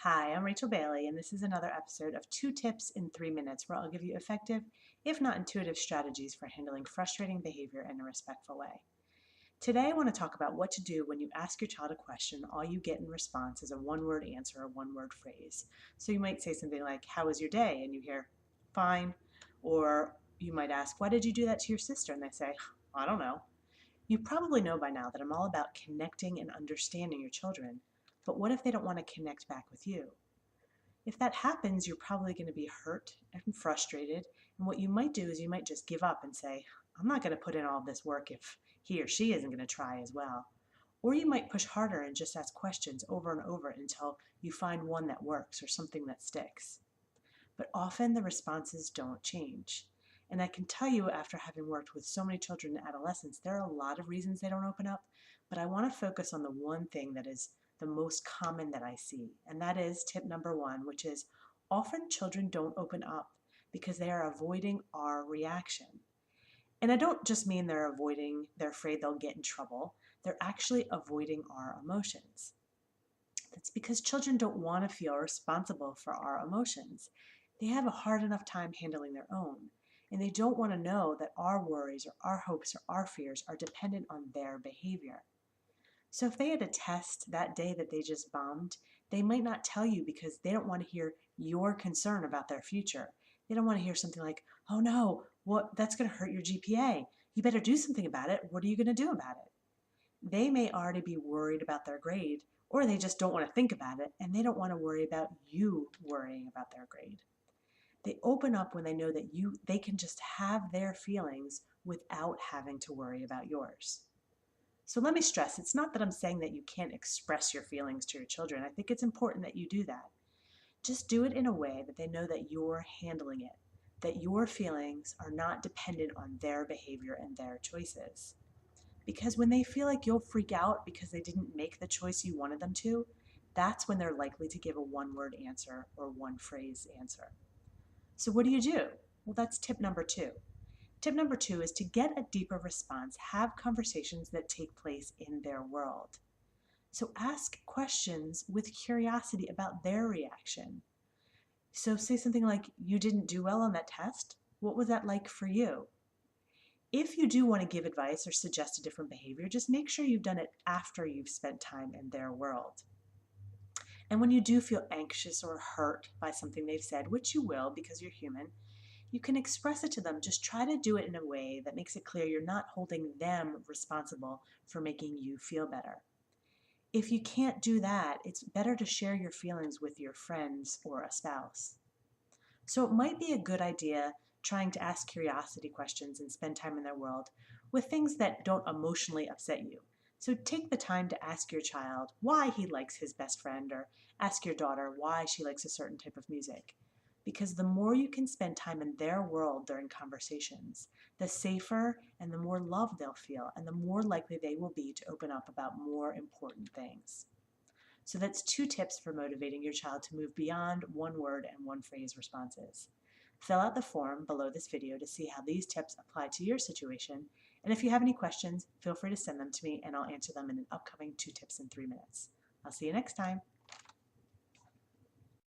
Hi, I'm Rachel Bailey, and this is another episode of 2 Tips in 3 Minutes, where I'll give you effective, if not intuitive, strategies for handling frustrating behavior in a respectful way. Today, I want to talk about what to do when you ask your child a question. All you get in response is a one-word answer or one-word phrase. So you might say something like, "How was your day?" And you hear, "Fine." Or you might ask, "Why did you do that to your sister?" And they say, "I don't know." You probably know by now that I'm all about connecting and understanding your children. But what if they don't want to connect back with you? If that happens, you're probably going to be hurt and frustrated. And what you might do is you might just give up and say, "I'm not going to put in all this work if he or she isn't going to try as well." Or you might push harder and just ask questions over and over until you find one that works or something that sticks. But often the responses don't change. And I can tell you, after having worked with so many children and adolescents, there are a lot of reasons they don't open up, but I want to focus on the one thing that is the most common that I see, and that is tip number one, which is often children don't open up because they are avoiding our reaction. And I don't just mean they're afraid they'll get in trouble, they're actually avoiding our emotions. That's because children don't want to feel responsible for our emotions. They have a hard enough time handling their own, and they don't want to know that our worries or our hopes or our fears are dependent on their behavior. So if they had a test that day that they just bombed, they might not tell you because they don't want to hear your concern about their future. They don't want to hear something like, "Oh no, what that's going to hurt your GPA. You better do something about it. What are you going to do about it?" They may already be worried about their grade, or they just don't want to think about it, and they don't want to worry about you worrying about their grade. They open up when they know that they can just have their feelings without having to worry about yours. So let me stress, it's not that I'm saying that you can't express your feelings to your children. I think it's important that you do that. Just do it in a way that they know that you're handling it, that your feelings are not dependent on their behavior and their choices. Because when they feel like you'll freak out because they didn't make the choice you wanted them to, that's when they're likely to give a one-word answer or one phrase answer. So what do? Well, that's tip number two. Tip number two is to get a deeper response, have conversations that take place in their world. So ask questions with curiosity about their reaction. So say something like, "You didn't do well on that test. What was that like for you?" If you do want to give advice or suggest a different behavior, just make sure you've done it after you've spent time in their world. And when you do feel anxious or hurt by something they've said, which you will because you're human, you can express it to them. Just try to do it in a way that makes it clear you're not holding them responsible for making you feel better. If you can't do that, it's better to share your feelings with your friends or a spouse. So it might be a good idea trying to ask curiosity questions and spend time in their world with things that don't emotionally upset you. So take the time to ask your child why he likes his best friend, or ask your daughter why she likes a certain type of music. Because the more you can spend time in their world during conversations, the safer and the more love they'll feel, and the more likely they will be to open up about more important things. So that's 2 tips for motivating your child to move beyond one word and one phrase responses. Fill out the form below this video to see how these tips apply to your situation. And if you have any questions, feel free to send them to me and I'll answer them in an upcoming 2 Tips in 3 Minutes. I'll see you next time.